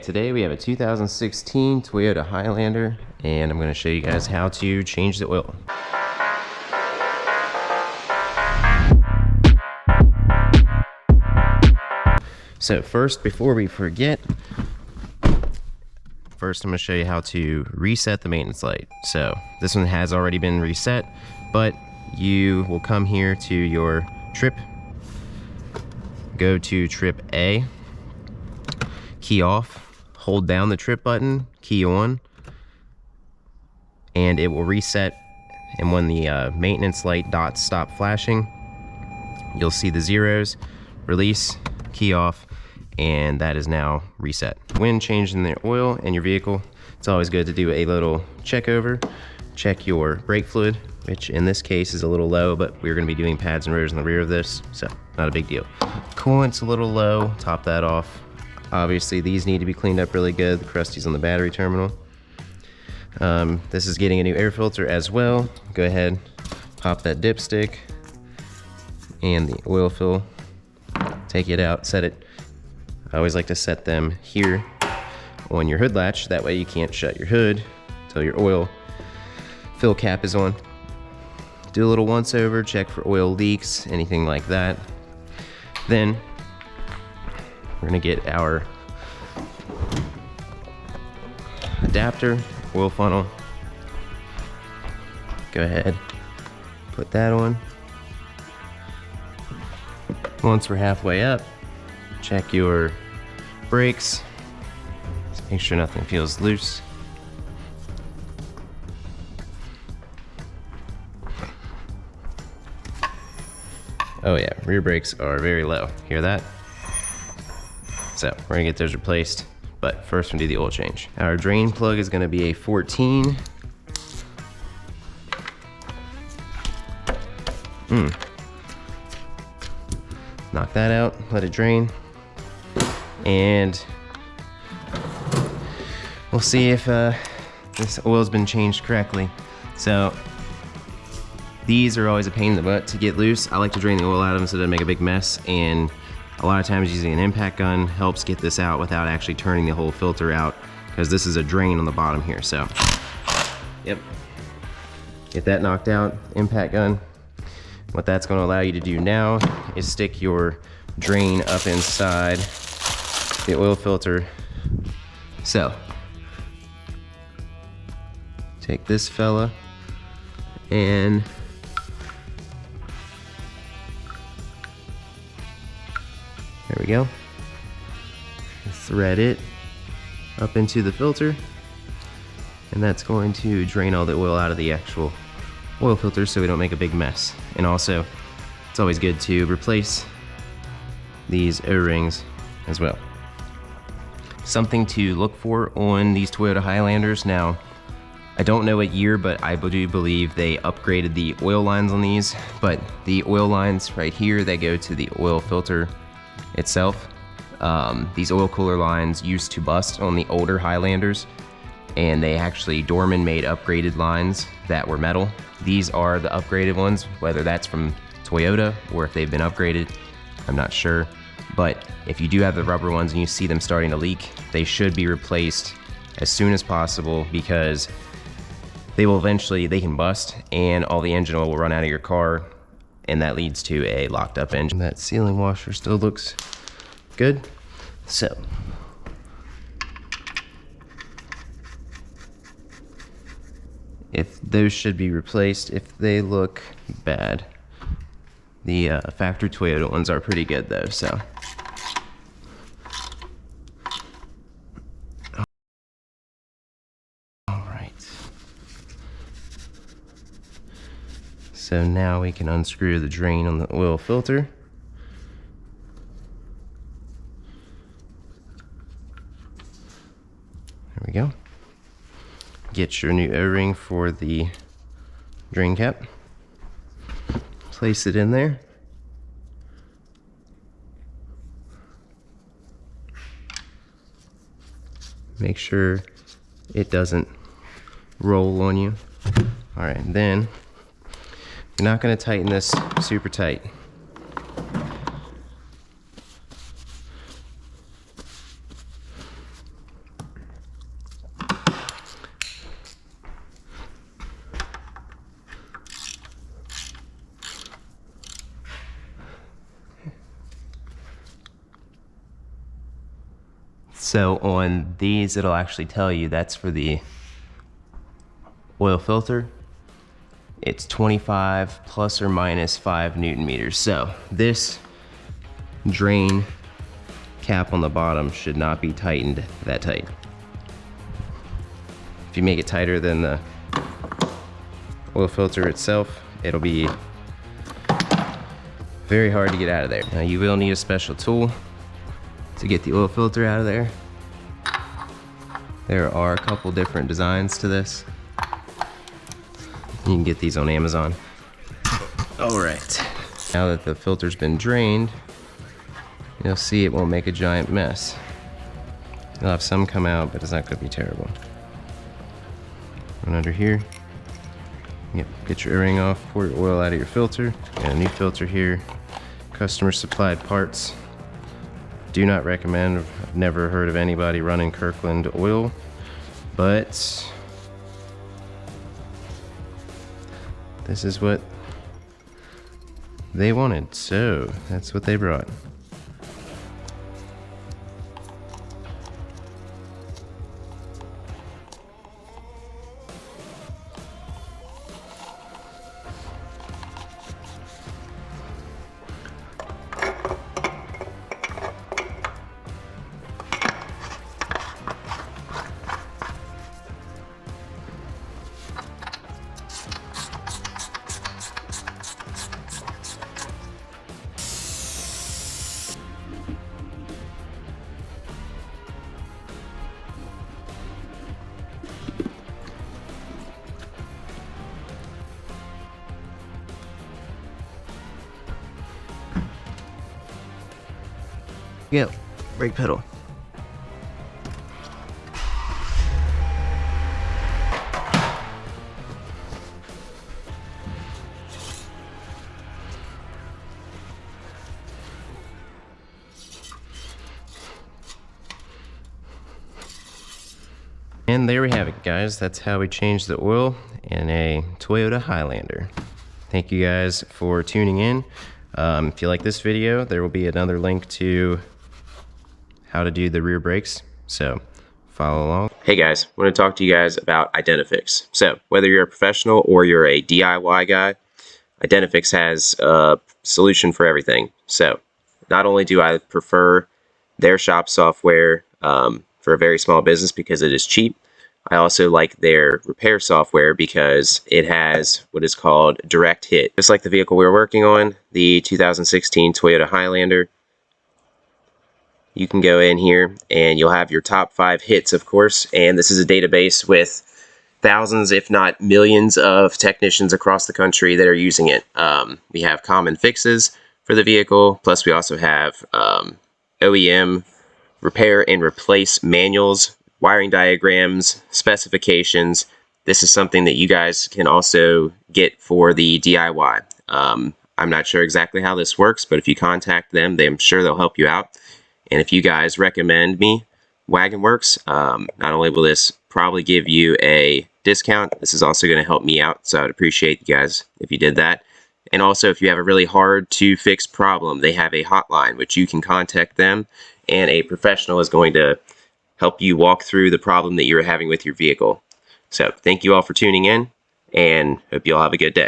today we have a 2016 Toyota Highlander, and I'm going to show you guys how to change the oil. So first, before we forget, I'm going to show you how to reset the maintenance light. So this one has already been reset, but you will come here to your trip, go to trip A, key off, hold down the trip button, key on, and it will reset. And when the maintenance light dots stop flashing, you'll see the zeros. Release, key off, and that is now reset. When changing the oil in your vehicle, it's always good to do a little check over. Check your brake fluid, which in this case is a little low, but we're going to be doing pads and rotors in the rear of this, so not a big deal. Coolant's a little low, top that off. Obviously these need to be cleaned up really good, the crusties on the battery terminal. This is getting a new air filter as well. Go ahead, pop that dipstick and the oil fill, take it out, set it. I always like to set them here on your hood latch, that way you can't shut your hood until your oil fill cap is on. Do a little once over, check for oil leaks, anything like that. Then we're gonna get our adapter, oil funnel. Go ahead, put that on. Once we're halfway up, check your brakes. Just make sure nothing feels loose. Oh yeah, rear brakes are very low. Hear that? So we're gonna get those replaced, but first we'll do the oil change. Our drain plug is gonna be a 14. Knock that out, let it drain, and we'll see if this oil's been changed correctly. So these are always a pain in the butt to get loose. I like to drain the oil out of them so it doesn't make a big mess, and a lot of times using an impact gun helps get this out without actually turning the whole filter out, because this is a drain on the bottom here. So yep, get that knocked out, impact gun. What that's going to allow you to do now is stick your drain up inside the oil filter. So take this fella and there we go. Thread it up into the filter, and that's going to drain all the oil out of the actual oil filter so we don't make a big mess. And also, it's always good to replace these O-rings as well. Something to look for on these Toyota Highlanders. Now, I don't know what year, but I do believe they upgraded the oil lines on these, but the oil lines right here, they go to the oil filter itself. These oil cooler lines used to bust on the older Highlanders, and they actually, Dorman made upgraded lines that were metal. These are the upgraded ones, whether that's from Toyota or if they've been upgraded, I'm not sure. But if you do have the rubber ones and you see them starting to leak, they should be replaced as soon as possible, because they will eventually, they can bust and all the engine oil will run out of your car, and that leads to a locked up engine. That sealing washer still looks good. So if those should be replaced if they look bad. The factory Toyota ones are pretty good though, so. All right. So now we can unscrew the drain on the oil filter. There we go. Get your new O-ring for the drain cap. Place it in there. Make sure it doesn't roll on you. All right, then you're not going to tighten this super tight. So on these, it'll actually tell you that's for the oil filter. It's 25 plus or minus 5 Newton meters. So this drain cap on the bottom should not be tightened that tight. If you make it tighter than the oil filter itself, it'll be very hard to get out of there. Now you will need a special tool to get the oil filter out of there. There are a couple different designs to this. You can get these on Amazon. All right, now that the filter's been drained, you'll see it won't make a giant mess. You'll have some come out, but it's not gonna be terrible. Run under here. Yep, get your O-ring off, pour your oil out of your filter. Got a new filter here, customer supplied parts. Do not recommend, I've never heard of anybody running Kirkland oil, but this is what they wanted, so that's what they brought. Yep, brake pedal. And there we have it, guys. That's how we change the oil in a Toyota Highlander. Thank you guys for tuning in. If you like this video, there will be another link to how to do the rear brakes, so follow along. Hey guys, I want to talk to you guys about Identifix. So whether you're a professional or you're a DIY guy, Identifix has a solution for everything. So not only do I prefer their shop software for a very small business because it is cheap, I also like their repair software because it has what is called direct hit. Just like the vehicle we're working on, the 2016 Toyota Highlander, you can go in here and you'll have your top 5 hits, of course, and this is a database with thousands, if not millions, of technicians across the country that are using it. We have common fixes for the vehicle, plus we also have OEM repair and replace manuals, wiring diagrams, specifications. This is something that you guys can also get for the DIY. I'm not sure exactly how this works, but if you contact them, I'm sure they'll help you out. And if you guys recommend me, Wagon Works, not only will this probably give you a discount, this is also going to help me out, so I'd appreciate you guys if you did that. And also, if you have a really hard to fix problem, they have a hotline which you can contact them, and a professional is going to help you walk through the problem that you're having with your vehicle. So thank you all for tuning in, and hope you all have a good day.